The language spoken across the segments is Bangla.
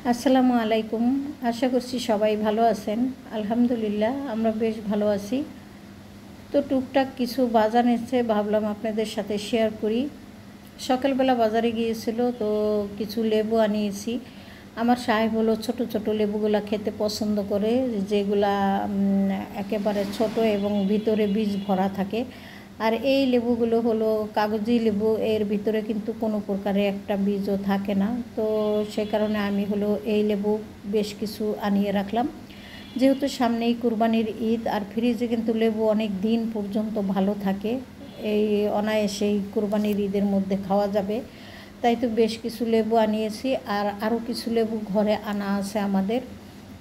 আসসালামু আলাইকুম। আশা করছি সবাই ভালো আছেন। আলহামদুলিল্লাহ আমরা বেশ ভালো আছি। তো টুকটাক কিছু বাজার এনেছে, ভাবলাম আপনাদের সাথে শেয়ার করি। সকালবেলা বাজারে গিয়েছিল, তো কিছু লেবু আনিয়েছি। আমার সাহেব হলো ছোট ছোট লেবুগুলা খেতে পছন্দ করে, যেগুলা একেবারে ছোট এবং ভিতরে বীজ ভরা থাকে। আর এই লেবুগুলো হলো কাগজি লেবু, এর ভিতরে কিন্তু কোনো প্রকারে একটা বীজও থাকে না। তো সে কারণে আমি হলো এই লেবু বেশ কিছু আনিয়ে রাখলাম, যেহেতু সামনেই কুরবানির ঈদ। আর ফ্রিজে কিন্তু লেবু অনেক দিন পর্যন্ত ভালো থাকে, এই অনায়াসেই কুরবানির ঈদের মধ্যে খাওয়া যাবে। তাই তো বেশ কিছু লেবু আনিয়েছি, আর আরও কিছু লেবু ঘরে আনা আছে আমাদের।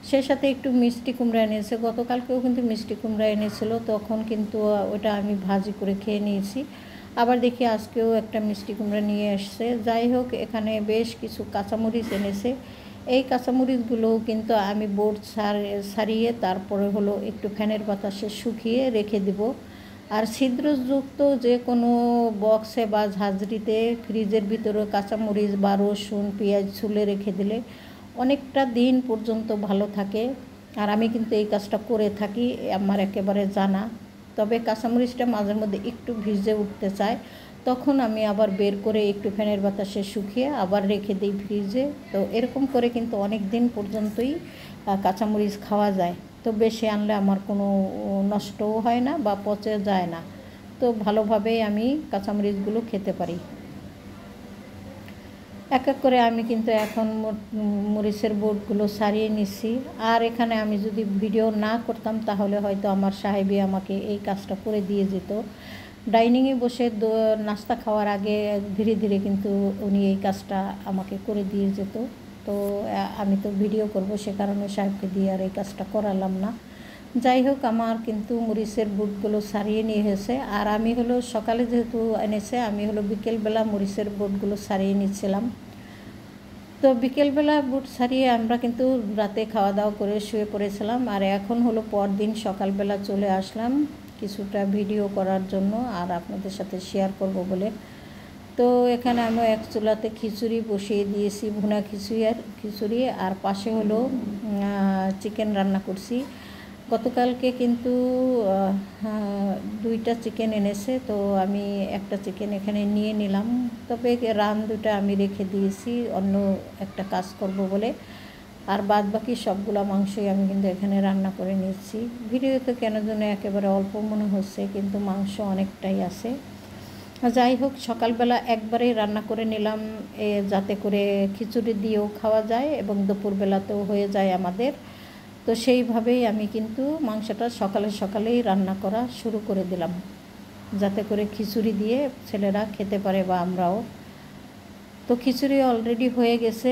সেই সাথে একটু মিষ্টি কুমড়া এনেছে, গতকালকেও কিন্তু মিষ্টি কুমড়া এনেছিল, তখন কিন্তু ওটা আমি ভাজি করে খেয়ে নিয়েছি। আবার দেখি আজকেও একটা মিষ্টি কুমড়া নিয়ে এসছে। যাই হোক, এখানে বেশ কিছু কাঁচামরিচ এনেছে। এই কাঁচামরিচগুলোও কিন্তু আমি বোর্ড সারিয়ে তারপরে হলো একটু ফ্যানের বাতাসে শুকিয়ে রেখে দিব। আর ছিদ্রযুক্ত যে কোনো বক্সে বা ঝাঁঝরিতে ফ্রিজের ভিতরে কাঁচামরিচ বা রসুন পেঁয়াজ ছুলে রেখে দিলে অনেকটা দিন পর্যন্ত ভালো থাকে। আর আমি কিন্তু এই কাজটা করে থাকি, আমার একেবারে জানা। তবে কাঁচামরিচটা মাঝে মধ্যে একটু ভিজে উঠতে চায়, তখন আমি আবার বের করে একটু ফ্যানের বাতাসে শুকিয়ে আবার রেখে দিই ফ্রিজে। তো এরকম করে কিন্তু অনেক দিন পর্যন্তই কাঁচামরিচ খাওয়া যায়। তো বেশি আনলে আমার কোনো নষ্টও হয় না বা পচে যায় না। তো ভালোভাবেই আমি কাঁচামরিচগুলো খেতে পারি। এক এক করে আমি কিন্তু এখন মরিচের বোর্ডগুলো সারিয়ে নিচ্ছি। আর এখানে আমি যদি ভিডিও না করতাম তাহলে হয়তো আমার সাহেবই আমাকে এই কাজটা করে দিয়ে যেত। ডাইনিংয়ে বসে নাস্তা খাওয়ার আগে ধীরে ধীরে কিন্তু উনি এই কাজটা আমাকে করে দিয়ে যেত। তো আমি তো ভিডিও করব, সে কারণে সাহেবকে দিয়ে আর এই কাজটা করালাম না। যাই হোক, আমার কিন্তু মরিচের বুটগুলো সারিয়ে নিয়ে এসেছে। আর আমি হলো সকালে যেহেতু এনেছে, আমি হলো বিকেলবেলা মরিচের বুটগুলো সারিয়ে নিচ্ছিলাম। তো বিকেলবেলা বুট সারিয়ে আমরা কিন্তু রাতে খাওয়া দাওয়া করে শুয়ে পড়েছিলাম। আর এখন হলো পরদিন সকালবেলা চলে আসলাম কিছুটা ভিডিও করার জন্য আর আপনাদের সাথে শেয়ার করব বলে। তো এখানে আমি এক চুলাতে খিচুড়ি বসিয়ে দিয়েছি, ভুনা খিচুড়ি। আর পাশে হলো চিকেন রান্না করছি। গতকালকে কিন্তু দুইটা চিকেন এনেছে, তো আমি একটা চিকেন এখানে নিয়ে নিলাম। তবে রান দুটা আমি রেখে দিয়েছি অন্য একটা কাজ করব বলে। আর বাদ বাকি সবগুলো মাংসই আমি কিন্তু এখানে রান্না করে নিচ্ছি। ভিডিওতে কেন যেন একেবারে অল্প মনে হচ্ছে, কিন্তু মাংস অনেকটাই আছে। যাই হোক, সকালবেলা একবারেই রান্না করে নিলাম, যাতে করে খিচুড়ি দিয়েও খাওয়া যায় এবং দুপুরবেলাতেও হয়ে যায় আমাদের। তো সেইভাবেই আমি কিন্তু মাংসটা সকালেই রান্না করা শুরু করে দিলাম, যাতে করে খিচুড়ি দিয়ে ছেলেরা খেতে পারে বা আমরাও। তো খিচুড়ি অলরেডি হয়ে গেছে,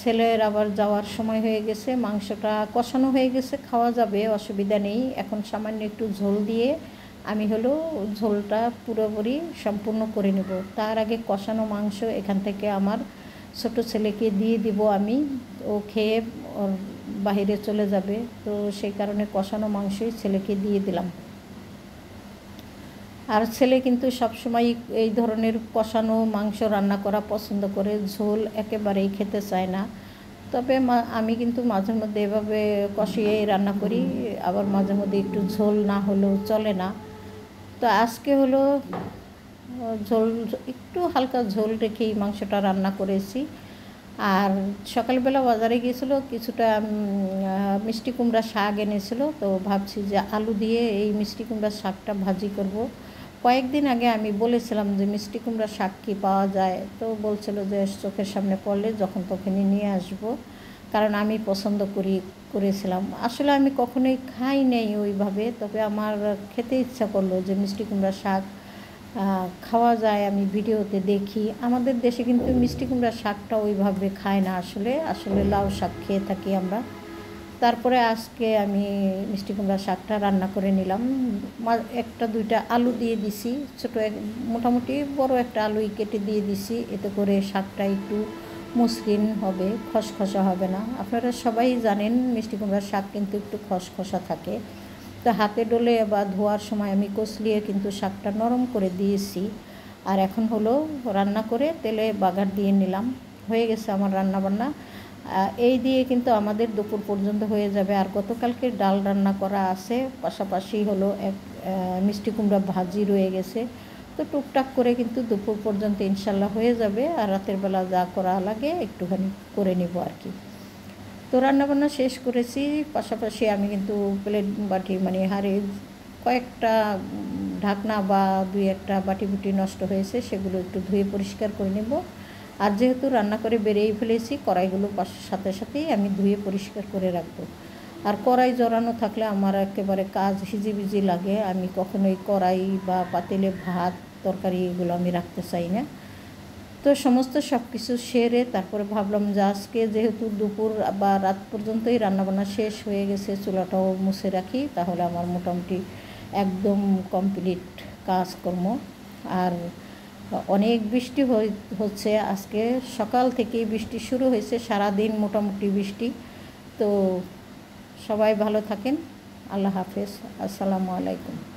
ছেলের আবার যাওয়ার সময় হয়ে গেছে। মাংসটা কষানো হয়ে গেছে, খাওয়া যাবে, অসুবিধা নেই। এখন সামান্য একটু ঝোল দিয়ে আমি হলো ঝোলটা পুরোপুরি সম্পূর্ণ করে নেব। তার আগে কষানো মাংস এখান থেকে আমার ছোট ছেলেকে দিয়ে দিব আমি, ও খেয়ে ওর বাহিরে চলে যাবে। তো সেই কারণে কষানো মাংসই ছেলেকে দিয়ে দিলাম। আর ছেলে কিন্তু সবসময় এই ধরনের কষানো মাংস রান্না করা পছন্দ করে, ঝোল একেবারেই খেতে চায় না। তবে আমি কিন্তু মাঝে মধ্যে এভাবে কষিয়েই রান্না করি, আবার মাঝে মধ্যে একটু ঝোল না হলেও চলে না। তো আজকে হলো ঝোল, একটু হালকা ঝোল রেখেই মাংসটা রান্না করেছি। আর সকালবেলা বাজারে গিয়েছিল, কিছুটা মিষ্টি কুমড়া শাক এনেছিল, তো ভাবছি যে আলু দিয়ে এই মিষ্টি কুমড়ার শাকটা ভাজি করব। কয়েকদিন আগে আমি বলেছিলাম যে মিষ্টি কুমড়া শাক কি পাওয়া যায়, তো বলছিল যে চোখের সামনে পড়লে যখন তখনই নিয়ে আসব, কারণ আমি পছন্দ করেছিলাম। আসলে আমি কখনোই খাই নেই ওইভাবে, তবে আমার খেতে ইচ্ছা করলো যে মিষ্টি কুমড়া শাক খাওয়া যায়, আমি ভিডিওতে দেখি। আমাদের দেশে কিন্তু মিষ্টি কুমড়ার শাকটা ওইভাবে খায় না, আসলে লাউ শাক খেয়ে থাকি আমরা। তারপরে আজকে আমি মিষ্টি কুমড়ার শাকটা রান্না করে নিলাম। একটা দুইটা আলু দিয়ে দিছি, মোটামুটি বড় একটা আলুই কেটে দিয়ে দিছি, এতে করে শাকটা একটু মসৃণ হবে, খসখসা হবে না। আপনারা সবাই জানেন মিষ্টি কুমড়ার শাক কিন্তু একটু খসখসা থাকে। তো হাতে ডলে বা ধোয়ার সময় আমি কষলিয়ে কিন্তু শাকটা নরম করে দিয়েছি। আর এখন হলো রান্না করে তেলে বাগার দিয়ে নিলাম, হয়ে গেছে আমার রান্না বান্না। এই দিয়ে কিন্তু আমাদের দুপুর পর্যন্ত হয়ে যাবে। আর গতকালকে ডাল রান্না করা আছে, পাশাপাশি হলো এক মিষ্টি কুমড়া ভাজি রয়ে গেছে। তো টুকটাক করে কিন্তু দুপুর পর্যন্ত ইনশাল্লাহ হয়ে যাবে। আর রাতের বেলা যা করা লাগে একটুখানি করে নেব আর কি। তো রান্নাবান্না শেষ করেছি, পাশাপাশি আমি কিন্তু প্লেট বাটি মানে হাঁড়ি কয়েকটা ঢাকনা বা দুই একটা বাটি বুটি নষ্ট হয়েছে, সেগুলো একটু ধুয়ে পরিষ্কার করে নেব। আর যেহেতু রান্না করে বেরিয়ে ফেলেছি, কড়াইগুলো সাথে সাথেই আমি ধুয়ে পরিষ্কার করে রাখবো। আর কড়াই জড়ানো থাকলে আমার একেবারে কাজ হিজিবিজি লাগে। আমি কখনোই কড়াই বা পাতিলে ভাত তরকারি এগুলো আমি রাখতে চাই না। তো সমস্ত সব কিছু সেরে তারপরে ভাবলাম যে আজকে যেহেতু দুপুর বা রাত পর্যন্তই রান্নাবান্না শেষ হয়ে গেছে, চুলাটাও মুছে রাখি, তাহলে আমার মোটামুটি একদম কমপ্লিট কাজকর্ম। আর অনেক বৃষ্টি হচ্ছে আজকে, সকাল থেকেই বৃষ্টি শুরু হয়েছে, সারাদিন মোটামুটি বৃষ্টি। তো সবাই ভালো থাকেন। আল্লাহ হাফেজ। আসসালামু আলাইকুম।